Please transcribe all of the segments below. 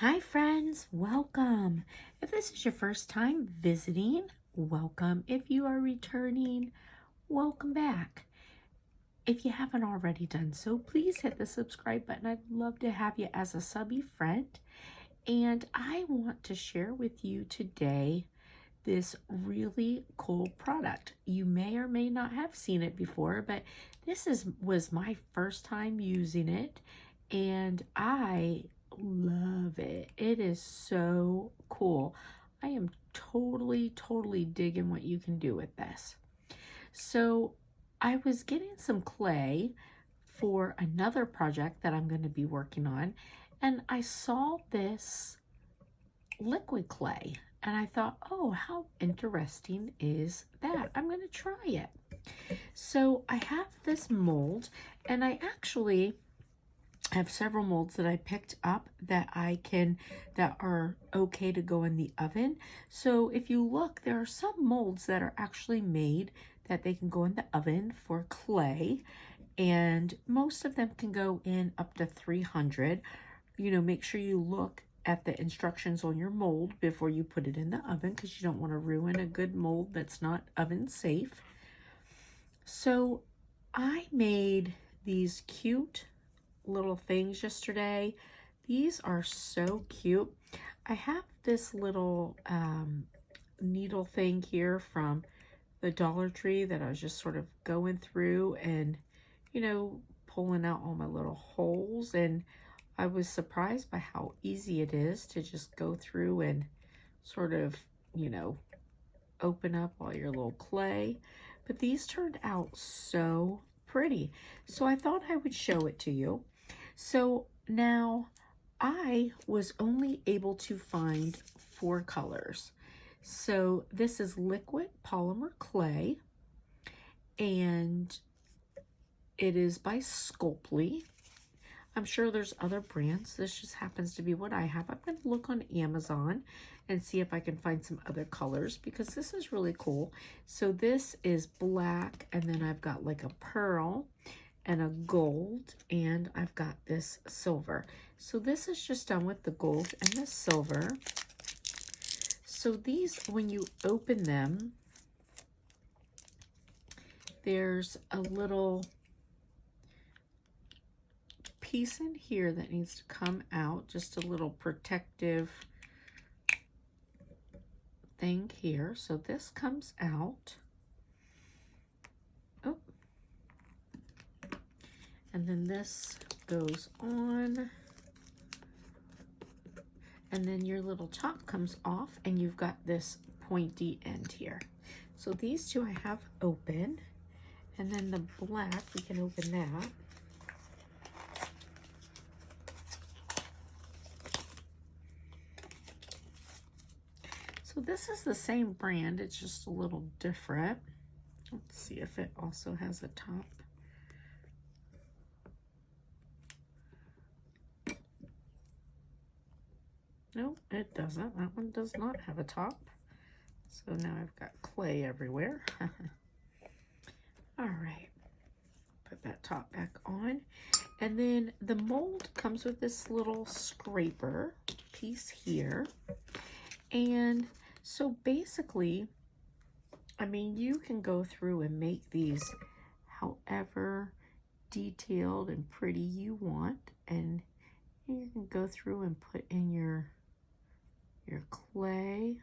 Hi friends, welcome. If this is your first time visiting, welcome. If you are returning, welcome back. If you haven't already done so, please hit the subscribe button. I'd love to have you as a subby friend. And I want to share with you today this really cool product. You may or may not have seen it before, but was my first time using it, and I love it. It is so cool. I am totally digging what you can do with this. So I was getting some clay for another project that I'm going to be working on, and I saw this liquid clay. And I thought, oh, how interesting is that? I'm going to try it. So I have this mold, and I actually have several molds that I picked up that are okay to go in the oven. So if you look, there are some molds that are actually made that they can go in the oven for clay, and most of them can go in up to 300. Make sure you look at the instructions on your mold before you put it in the oven, because you don't want to ruin a good mold that's not oven safe. So I made these cute little things yesterday. These are so cute. I have this little needle thing here from the Dollar Tree that I was just sort of going through and, pulling out all my little holes, and I was surprised by how easy it is to just go through and sort of, open up all your little clay. But these turned out so pretty. So I thought I would show it to you. So now I was only able to find 4 colors. So this is liquid polymer clay, and it is by Sculpey. I'm sure there's other brands. This just happens to be what I have. I'm going to look on Amazon and see if I can find some other colors, because this is really cool. So this is black, and then I've got like a pearl and a gold, and I've got this silver. So this is just done with the gold and the silver. So these, when you open them, there's a little piece in here that needs to come out, just a little protective thing here. So this comes out. Oh. And then this goes on. And then your little top comes off, and you've got this pointy end here. So these two I have open. And then the black, we can open that. So this is the same brand, it's just a little different. Let's see if it also has a top. No, it doesn't. That one does not have a top. So now I've got clay everywhere. All right, put that top back on. And then the mold comes with this little scraper piece here. And so basically, I mean, you can go through and make these however detailed and pretty you want, and you can go through and put in your clay.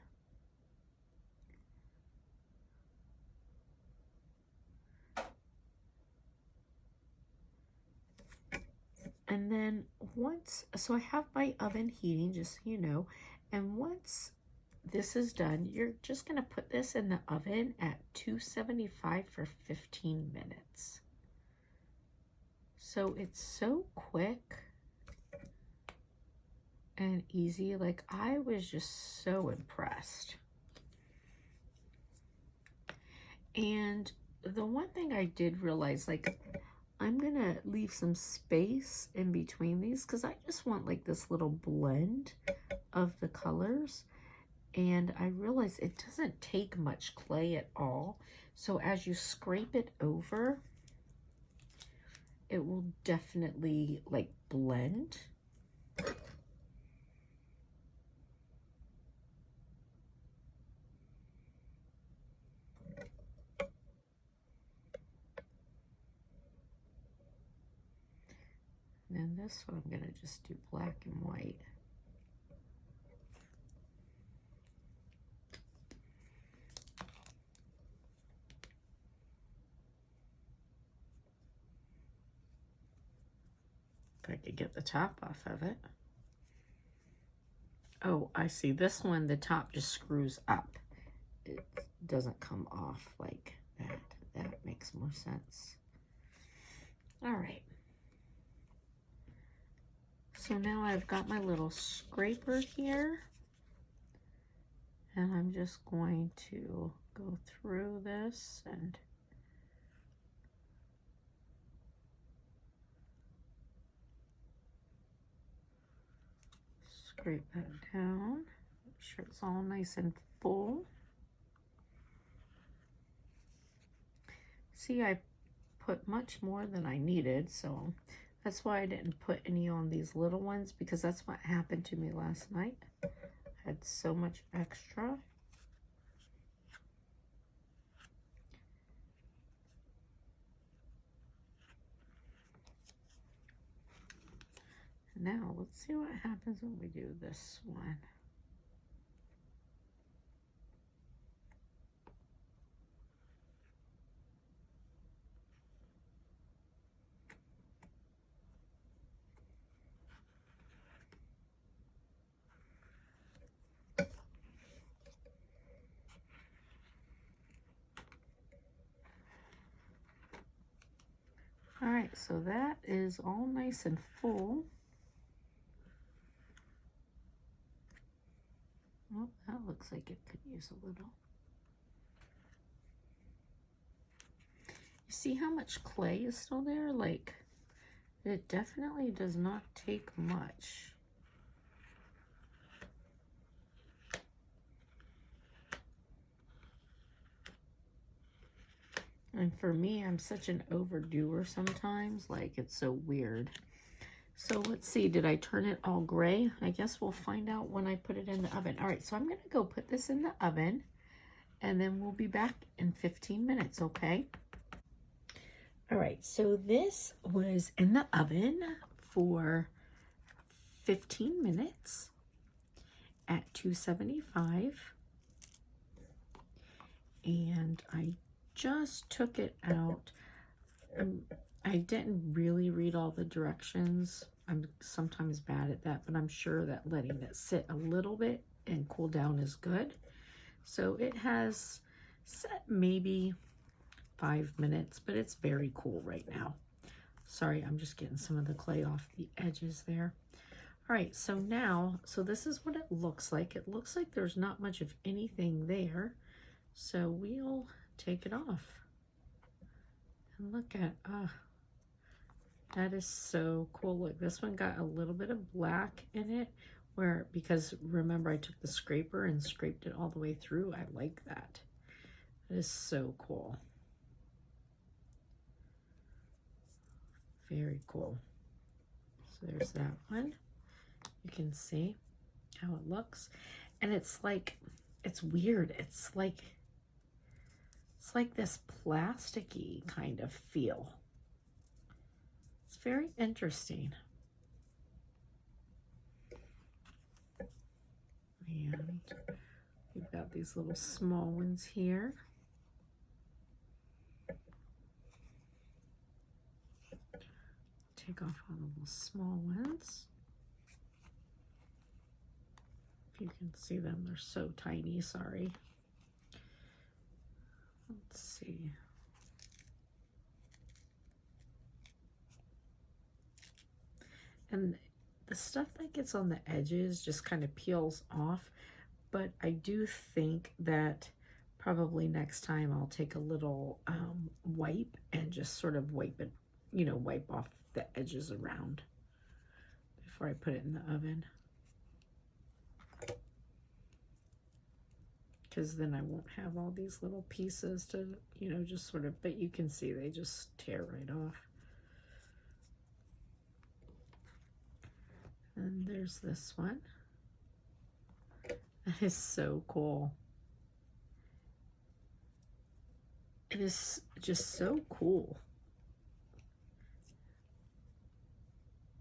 And then so I have my oven heating, just so you know, and once this is done, you're just going to put this in the oven at 275 for 15 minutes. So it's so quick and easy. Like, I was just so impressed. And the one thing I did realize, like, I'm gonna leave some space in between these, because I just want like this little blend of the colors. And I realize it doesn't take much clay at all. So as you scrape it over, it will definitely like blend. And then this one I'm gonna just do black and white. If I could get the top off of it. Oh, I see. This one, the top just screws up. It doesn't come off like that. That makes more sense. All right. So now I've got my little scraper here. And I'm just going to go through this and scrape that down. Make sure it's all nice and full. See, I put much more than I needed, so that's why I didn't put any on these little ones, because that's what happened to me last night. I had so much extra. Now, let's see what happens when we do this one. All right, so that is all nice and full. Oh, that looks like it could use a little. You see how much clay is still there? Like, it definitely does not take much. And for me, I'm such an overdoer sometimes, like it's so weird. So let's see, did I turn it all gray? I guess we'll find out when I put it in the oven. All right, so I'm gonna go put this in the oven and then we'll be back in 15 minutes, okay? All right, so this was in the oven for 15 minutes at 275. And I just took it out. I didn't really read all the directions. I'm sometimes bad at that, but I'm sure that letting it sit a little bit and cool down is good. So it has set maybe 5 minutes, but it's very cool right now. Sorry, I'm just getting some of the clay off the edges there. All right, so now, so this is what it looks like. It looks like there's not much of anything there. So we'll take it off. And look at, that is so cool. Look, this one got a little bit of black in it, where, because remember I took the scraper and scraped it all the way through. I like that. It is so cool. Very cool. So there's that one. You can see how it looks. And it's like, it's weird. It's like this plasticky kind of feel. It's very interesting. And we've got these little small ones here. Take off all the little small ones. If you can see them, they're so tiny, sorry. Let's see. And the stuff that gets on the edges just kind of peels off, but I do think that probably next time I'll take a little wipe and just sort of wipe it, you know, wipe off the edges around before I put it in the oven. Because then I won't have all these little pieces to, you know, just sort of, but you can see they just tear right off. And there's this one. That is so cool. It is just so cool.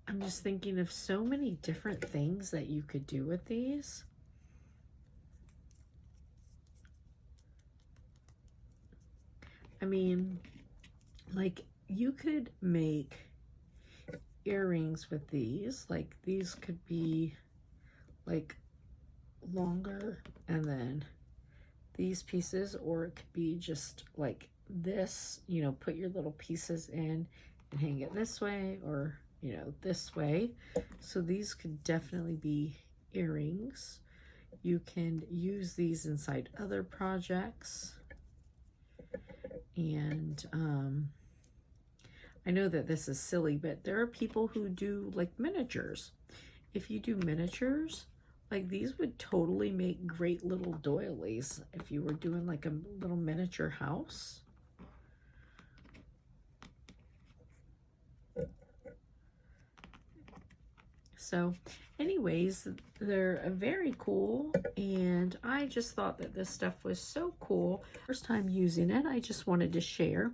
I I'm just thinking of so many different things that you could do with these. I mean, like, you could make earrings with these. Like, these could be like longer, and then these pieces, or it could be just like this, you know, put your little pieces in and hang it this way, or, you know, this way. So these could definitely be earrings. You can use these inside other projects. And I know that this is silly, but there are people who do like miniatures. If you do miniatures, like these would totally make great little doilies if you were doing like a little miniature house. So anyways, they're very cool, and I just thought that this stuff was so cool. First time using it, I just wanted to share.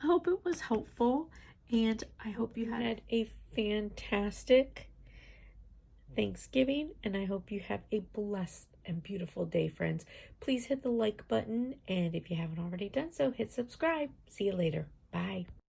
I hope it was helpful, and I hope you had a fantastic Thanksgiving, and I hope you have a blessed and beautiful day, friends. Please hit the like button, and if you haven't already done so, hit subscribe. See you later. Bye.